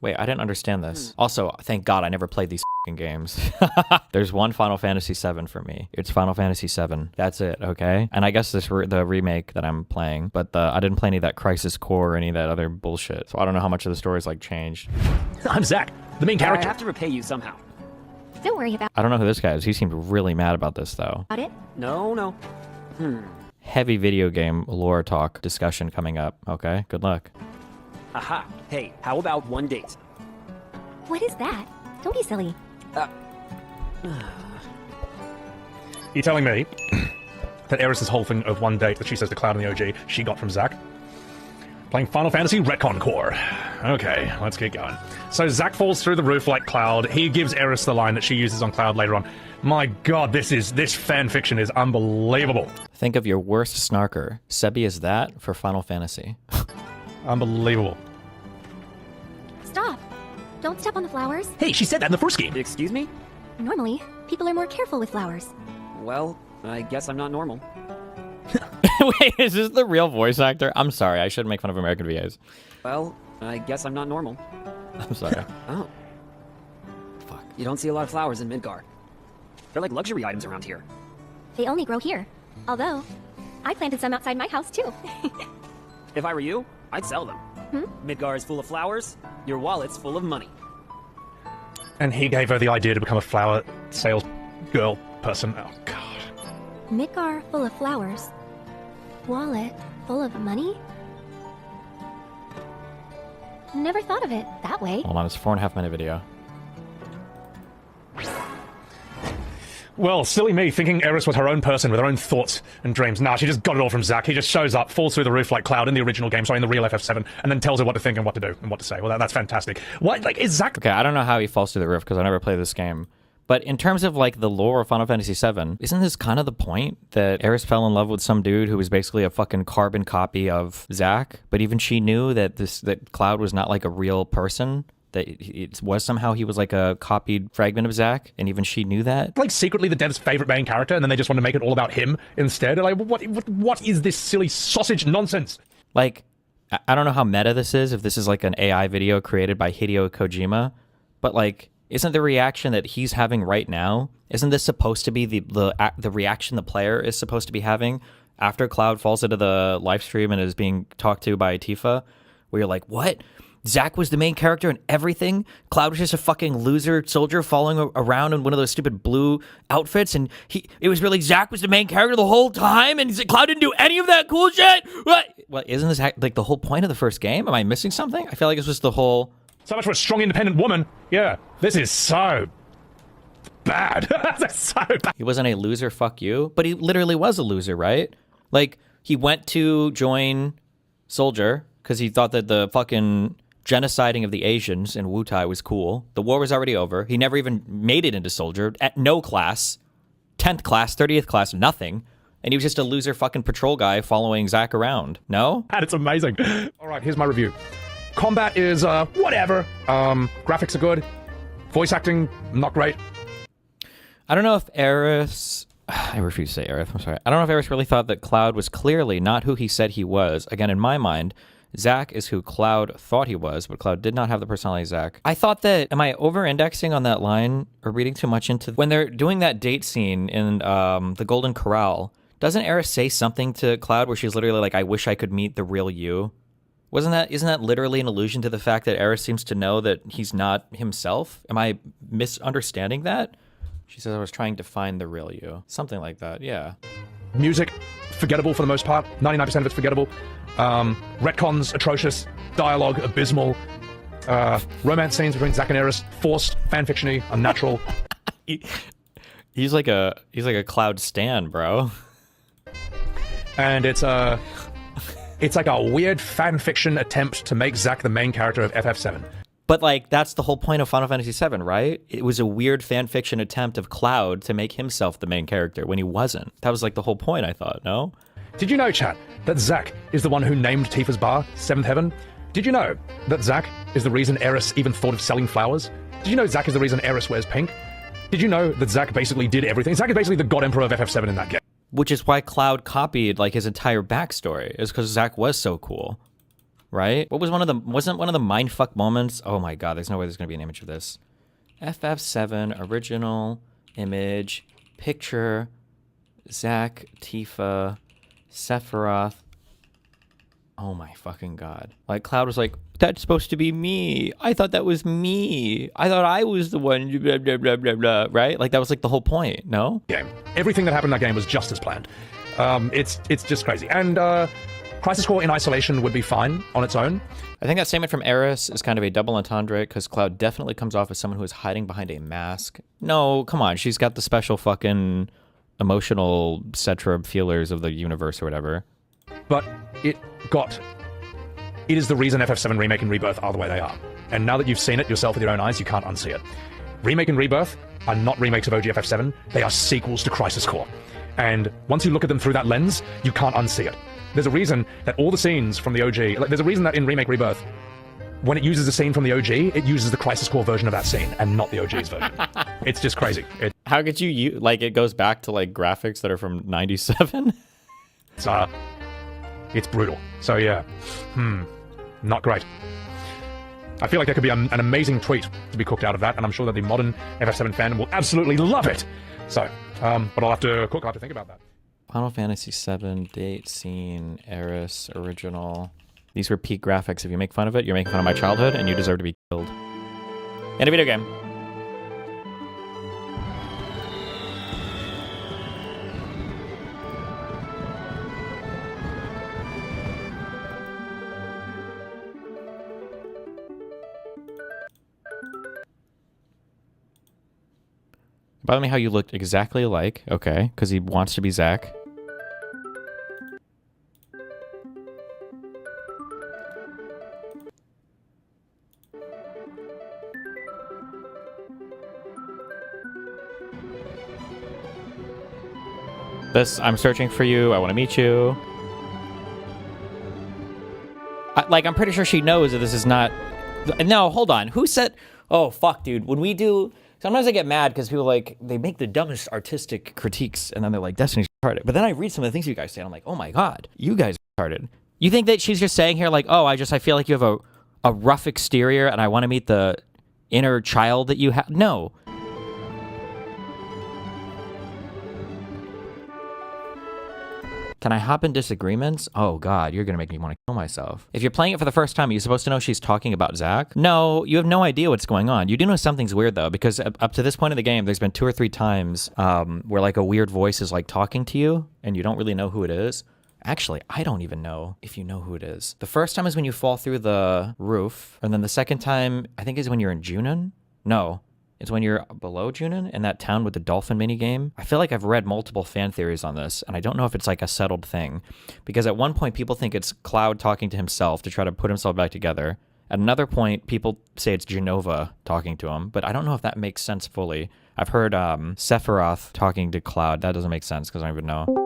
Wait, I didn't understand this. Also, thank God I never played these fucking games. There's one Final Fantasy VII for me. It's Final Fantasy VII. That's it, okay? And I guess the remake that I'm playing, but I didn't play any of that Crisis Core or any of that other bullshit. So I don't know how much of the story's like changed. I'm Zack, the main character. I have to repay you somehow. Don't worry about I don't know who this guy is. He seemed really mad about this though. it. No. Heavy video game lore talk discussion coming up. Okay, good luck. Aha. Hey, how about one date? What is that? Don't be silly. You telling me that Aeris' whole thing of one date that she says to Cloud in the OG, she got from Zack? Playing Final Fantasy Retcon Core. Okay, let's get going. So Zack falls through the roof like Cloud. He gives Aeris the line that she uses on Cloud later on. My god, this fan fiction is unbelievable. Think of your worst snarker. Sebi is that for Final Fantasy. Unbelievable. Stop. Don't step on the flowers. Hey, she said that in the first game. Excuse me? Normally, people are more careful with flowers. Well, I guess I'm not normal. Wait, is this the real voice actor? I'm sorry, I shouldn't make fun of American VAs. Well, I guess I'm not normal. I'm sorry. Oh. Fuck. You don't see a lot of flowers in Midgar. They're like luxury items around here. They only grow here. Although, I planted some outside my house too. If I were you, I'd sell them. Midgar is full of flowers, your wallet's full of money. And he gave her the idea to become a flower sales girl person. Oh, God. Midgar full of flowers. Wallet full of money? Never thought of it that way. Hold on, it's a 4.5 minute video. Well, silly me, thinking Aeris was her own person with her own thoughts and dreams. Nah, she just got it all from Zack. He just shows up, falls through the roof like Cloud in the original game, sorry, in the real FF7, and then tells her what to think and what to do and what to say. Well, that's fantastic. What, like, is Zack... Okay, I don't know how he falls through the roof because I never played this game. But in terms of, like, the lore of Final Fantasy VII, isn't this kind of the point? That Aeris fell in love with some dude who was basically a fucking carbon copy of Zack? But even she knew that that Cloud was not, like, a real person? That it was somehow he was like a copied fragment of Zack, and even she knew that. Like secretly the dev's favorite main character, and then they just want to make it all about him instead. Like, what is this silly sausage nonsense? Like, I don't know how meta this is, if this is like an AI video created by Hideo Kojima, but like, isn't the reaction that he's having right now, isn't this supposed to be the reaction the player is supposed to be having after Cloud falls into the live stream and is being talked to by Tifa, where you're like, what? Zack was the main character in everything? Cloud was just a fucking loser soldier following around in one of those stupid blue outfits, and it was really Zack was the main character the whole time, and Cloud didn't do any of that cool shit? What? Well, isn't this like the whole point of the first game? Am I missing something? I feel like it's just the whole... So much for a strong, independent woman. Yeah, this is so bad. That's so bad. He wasn't a loser, fuck you, but he literally was a loser, right? Like, he went to join Soldier because he thought that the fucking... genociding of the Asians in Wutai was cool. The war was already over. He never even made it into Soldier. At no class. 10th class, 30th class, nothing. And he was just a loser fucking patrol guy following Zack around. No? And it's amazing. All right, here's my review. Combat is, whatever. Graphics are good. Voice acting, not great. I don't know if Aeris... I refuse to say Aerith, I'm sorry. I don't know if Aeris really thought that Cloud was clearly not who he said he was. Again, in my mind... Zack is who Cloud thought he was, but Cloud did not have the personality of Zack. I thought that, am I over-indexing on that line or reading too much into... When they're doing that date scene in the Golden Corral, doesn't Aeris say something to Cloud where she's literally like, I wish I could meet the real you? Isn't that literally an allusion to the fact that Aeris seems to know that he's not himself? Am I misunderstanding that? She says I was trying to find the real you. Something like that, yeah. Music, forgettable for the most part. 99% of it's forgettable. Retcons, atrocious. Dialogue, abysmal. Romance scenes between Zack and Aeris, forced, fanfiction-y, unnatural. He's like a Cloud stan, bro. And it's like a weird fanfiction attempt to make Zack the main character of FF7. But, like, that's the whole point of Final Fantasy VII, right? It was a weird fanfiction attempt of Cloud to make himself the main character when he wasn't. That was, like, the whole point, I thought, no? Did you know, chat, that Zack is the one who named Tifa's bar Seventh Heaven? Did you know that Zack is the reason Aeris even thought of selling flowers? Did you know Zack is the reason Aeris wears pink? Did you know that Zack basically did everything? Zack is basically the God Emperor of FF7 in that game. Which is why Cloud copied, like, his entire backstory, is because Zack was so cool. right? What was wasn't one of the mindfuck moments? Oh my god, there's no way there's gonna be an image of this. FF7 original image picture Zack, Tifa, Sephiroth. Oh my fucking god. Like Cloud was like, that's supposed to be me. I thought that was me. I thought I was the one, blah, blah, blah, blah, blah, right? Like that was like the whole point, no? Game. Everything that happened in that game was just as planned. It's just crazy. And Crisis Core in isolation would be fine on its own. I think that statement from Eris is kind of a double entendre because Cloud definitely comes off as someone who is hiding behind a mask. No, come on. She's got the special fucking emotional Cetra feelers of the universe or whatever. But it is the reason FF7 Remake and Rebirth are the way they are. And now that you've seen it yourself with your own eyes, you can't unsee it. Remake and Rebirth are not remakes of OG FF7, they are sequels to Crisis Core. And once you look at them through that lens, you can't unsee it. There's a reason that all the scenes from the OG, there's a reason that in Remake Rebirth, when it uses a scene from the OG, it uses the Crisis Core version of that scene and not the OG's version. It's just crazy. How could you like it goes back to like graphics that are from 97? It's brutal. So yeah, not great. I feel like there could be an amazing tweet to be cooked out of that, and I'm sure that the modern FF7 fan will absolutely love it. So, but I'll have to think about that. Final Fantasy VII, date, scene, Eris, original. These were peak graphics. If you make fun of it, you're making fun of my childhood, and you deserve to be killed. In a video game. Bother me how you looked exactly alike. Okay, because he wants to be Zack. This, I'm searching for you. I want to meet you. I'm pretty sure she knows that this is not... No, hold on. Who said... Oh, fuck, dude. When we do... Sometimes I get mad because people, like, they make the dumbest artistic critiques, and then they're like, Destiny's retarded. But then I read some of the things you guys say, and I'm like, oh my god, you guys are retarded. You think that she's just saying here, like, oh, I feel like you have a rough exterior, and I want to meet the inner child that you have? No. Can I hop in disagreements? Oh god, you're gonna make me want to kill myself. If you're playing it for the first time, are you supposed to know she's talking about Zack? No, you have no idea what's going on. You do know something's weird though, because up to this point in the game, there's been 2 or 3 times where like a weird voice is like talking to you, and you don't really know who it is. Actually, I don't even know if you know who it is. The first time is when you fall through the roof, and then the second time, I think is when you're in Junon? No. It's when you're below Junon in that town with the dolphin minigame. I feel like I've read multiple fan theories on this, and I don't know if it's like a settled thing. Because at one point, people think it's Cloud talking to himself to try to put himself back together. At another point, people say it's Genova talking to him, but I don't know if that makes sense fully. I've heard Sephiroth talking to Cloud. That doesn't make sense because I don't even know.